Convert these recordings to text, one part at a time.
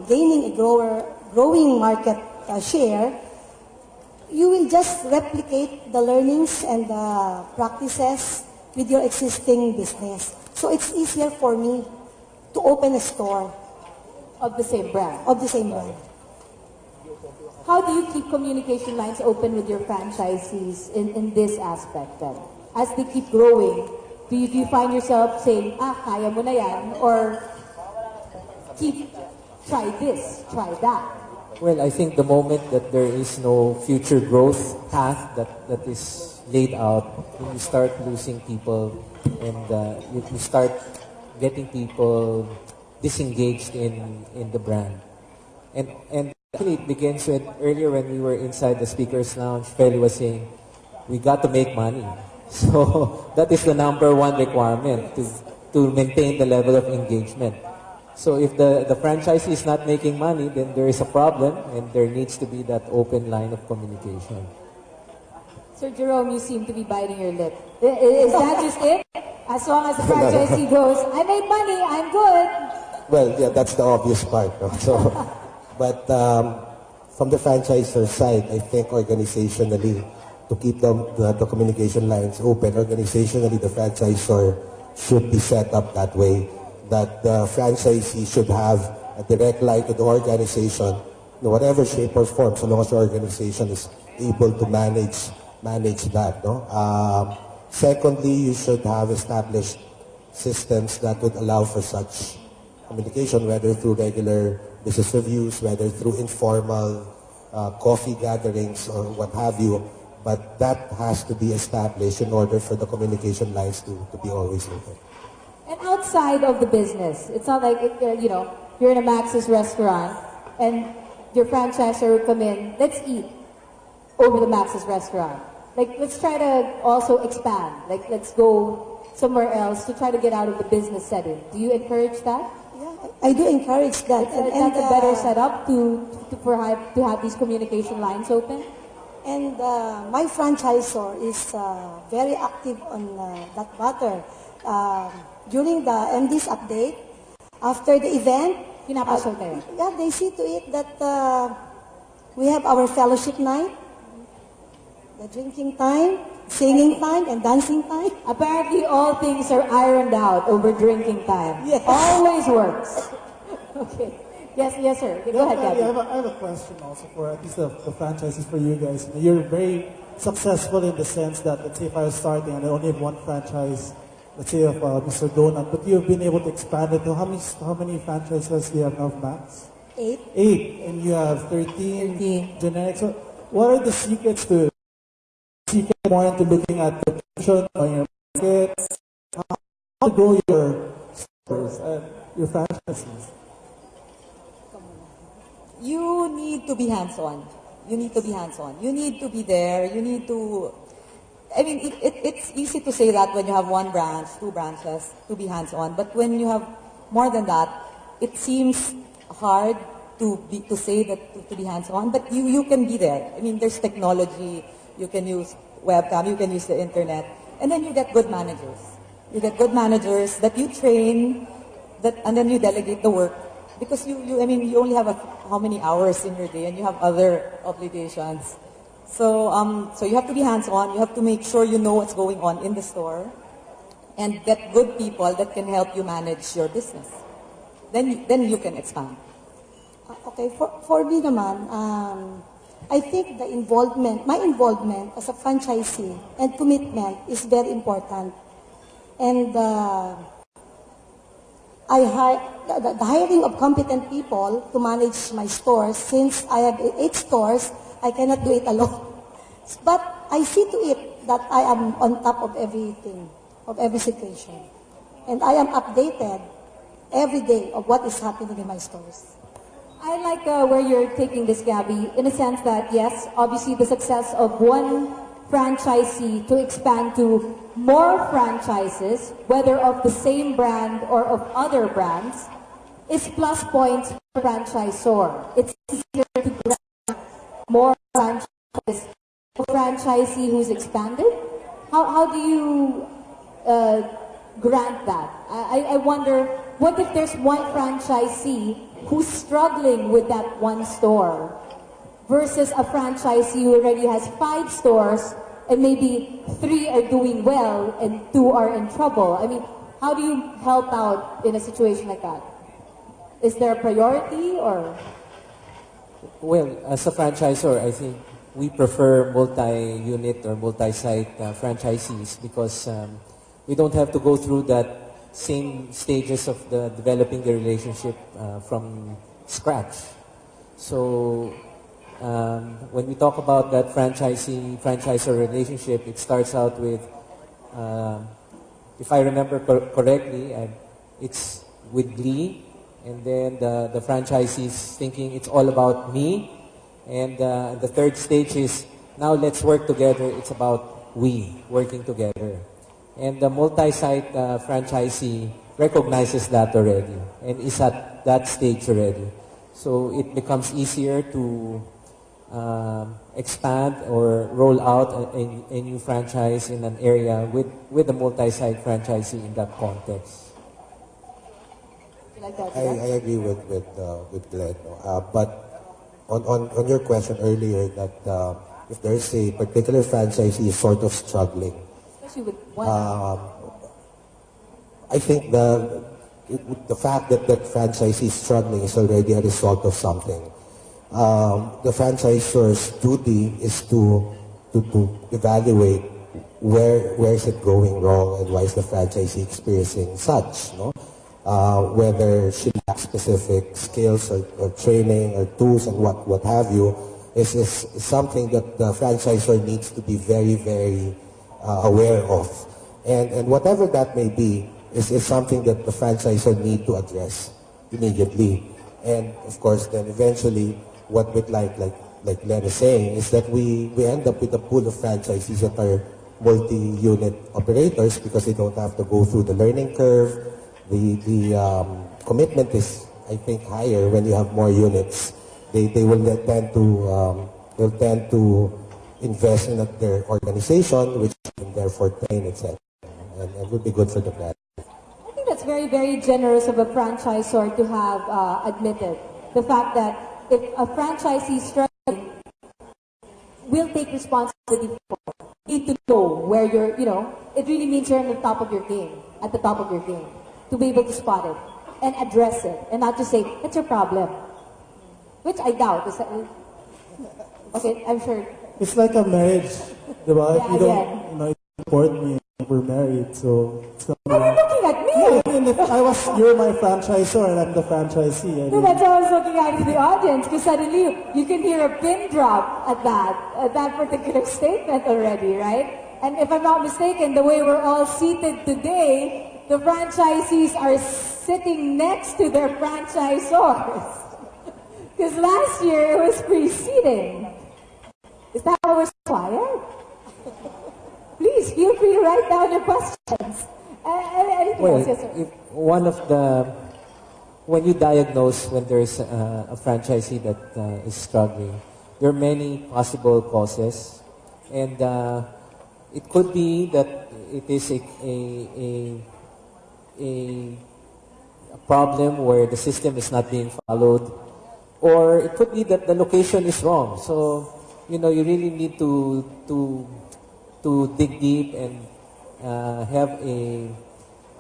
gaining a growing market share, you will just replicate the learnings and the practices with your existing business. So it's easier for me to open a store Of the same brand. of the same brand. How do you keep communication lines open with your franchisees in this aspect then? As they keep growing, do you find yourself saying, kaya mo na yan, or try this, try that? Well, I think the moment that there is no future growth path that is laid out, you start losing people and you start getting people disengaged in the brand. And actually it begins with, earlier when we were inside the speaker's lounge, Feli was saying, we got to make money. So that is the number one requirement to maintain the level of engagement. So if the franchisee is not making money, then there is a problem and there needs to be that open line of communication. Sir Jerome, you seem to be biting your lip. Is that just it? As long as the franchisee goes, I made money, I'm good. Well, yeah, that's the obvious part. No? So, but from the franchisor side, I think organizationally, to keep the communication lines open, organizationally, the franchisor should be set up that way, that the franchisee should have a direct line to the organization, in whatever shape or form, so long as the organization is able to manage that. No? Secondly, you should have established systems that would allow for such communication, whether through regular business reviews, whether through informal coffee gatherings or what have you. But that has to be established in order for the communication lines to be always open. And outside of the business, it's not like, you're in a Max's restaurant and your franchisor will come in, let's eat over the Max's restaurant. Like, let's try to also expand. Like, let's go somewhere else to try to get out of the business setting. Do you encourage that? Yeah, I do encourage that. That's a better setup to have these communication lines open? And my franchisor is very active on that matter. During the MD's update, after the event, they see to it that we have our fellowship night, the drinking time, singing time, and dancing time. Apparently, all things are ironed out over drinking time. Yes. Always works. Okay. Yes, sir. Go ahead, Gabby. I have a question also for at least the franchises for you guys. You're very successful in the sense that, let's say if I was starting and I only have one franchise, let's say of Mr. Donut, but you've been able to expand it to how many franchises do you have now, Max? 8. 8. And you have 13 generics. So what are the secrets to it? Secret more into looking at the position or your market? How to grow your stores, your franchises? You need to be hands-on. You need to be hands-on. You need to be there. You need to... I mean, it's easy to say that when you have one branch, 2 branches, to be hands-on. But when you have more than that, it seems hard to say that to be hands-on. But you can be there. I mean, there's technology. You can use webcam. You can use the internet. And then you get good managers. You get good managers that you train, and then you delegate the work. Because you only have how many hours in your day, and you have other obligations. So you have to be hands-on. You have to make sure you know what's going on in the store, and get good people that can help you manage your business. Then you can expand. Okay, for me naman, I think my involvement as a franchisee and commitment is very important. And the hiring of competent people to manage my stores, since I have 8 stores, I cannot do it alone. But I see to it that I am on top of everything, of every situation. And I am updated every day of what is happening in my stores. I like where you're taking this, Gabby, in a sense that, yes, obviously the success of one franchisee to expand to more franchises, whether of the same brand or of other brands, is plus points for franchisor. It's easier to grab more franchises. A franchisee who's expanded, how do you grant that? I wonder, what if there's one franchisee who's struggling with that one store versus a franchisee who already has 5 stores and maybe 3 are doing well and 2 are in trouble? I mean, how do you help out in a situation like that? Is there a priority or? Well, as a franchisor, I think we prefer multi-unit or multi-site franchisees because we don't have to go through that same stages of developing the relationship from scratch. So when we talk about that franchisor relationship, it starts out with, if I remember correctly, it's with glee, and then the franchisee is thinking it's all about me, and the third stage is now let's work together. It's about we working together. And the multi-site franchisee recognizes that already and is at that stage already. So it becomes easier to expand or roll out a new franchise in an area with a multi-site franchisee in that context. I agree with Glenn. But on your question earlier that if there's a particular franchisee sort of struggling, Especially with one. I think the fact that that franchisee is struggling is already a result of something. The franchisor's duty is to evaluate where is it going wrong and why is the franchisee experiencing such, no? Whether she lacks specific skills or training or tools and what have you is something that the franchisor needs to be very, very aware of. And whatever that may be is something that the franchisor need to address immediately. And of course then eventually what we'd like Len is saying is that we end up with a pool of franchisees that are multi-unit operators because they don't have to go through the learning curve. The commitment is, I think, higher when you have more units. They will tend to invest in their organization, which can therefore train, etc. And would be good for the brand. I think that's very, very generous of a franchisor to have admitted the fact that if a franchisee is struggling, will take responsibility for it. You need to know where you're, it really means you're on the top of your game, at the top of your game, to be able to spot it and address it, and not just say, it's your problem. Which I doubt. Is that, okay, I'm sure. It's like a marriage, diba? Yeah, If you don't, you support me, we're married, so. Why are you looking at me? No, I mean, if you're my franchisor and I'm the franchisee. No, that's how I was looking out to the audience, because suddenly you can hear a pin drop at that particular statement already, right? And if I'm not mistaken, the way we're all seated today, the franchisees are sitting next to their franchisors. Because last year it was preceding. Is that why we're so quiet? Please feel free to write down your questions. Anything else? Yes, sir. When you diagnose when there's a franchisee that is struggling, there are many possible causes, and it could be that it is a problem where the system is not being followed, or it could be that the location is wrong. So you really need to dig deep and have a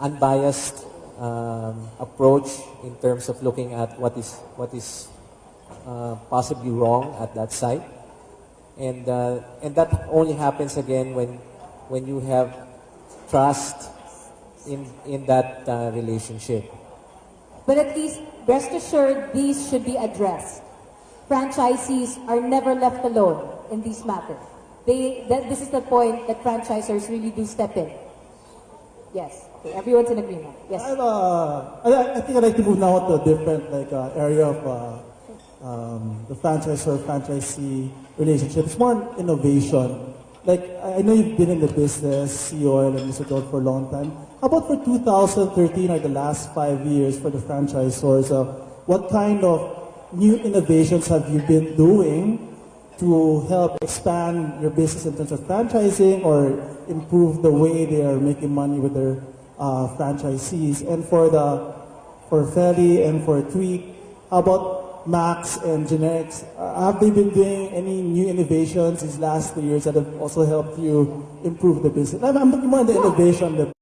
unbiased approach in terms of looking at what is possibly wrong at that site, and that only happens again when you have trust in that relationship. But at least rest assured, these should be addressed. Franchisees are never left alone in these matters. This is the point that franchisors really do step in. Yes, okay, everyone's in agreement. Yes. I think I'd like to move now to a different area of the franchisor-franchisee relationship. It's more innovation. Like, I know you've been in the business, CEO and Mr. Don, for a long time. How about for 2013 or the last 5 years for the franchisors? What kind of new innovations have you been doing to help expand your business in terms of franchising or improve the way they are making money with their franchisees? And for Feli and for Tweak, how about Max and generics? Have they been doing any new innovations these last 2 years that have also helped you improve the business? I'm looking more at the innovation, the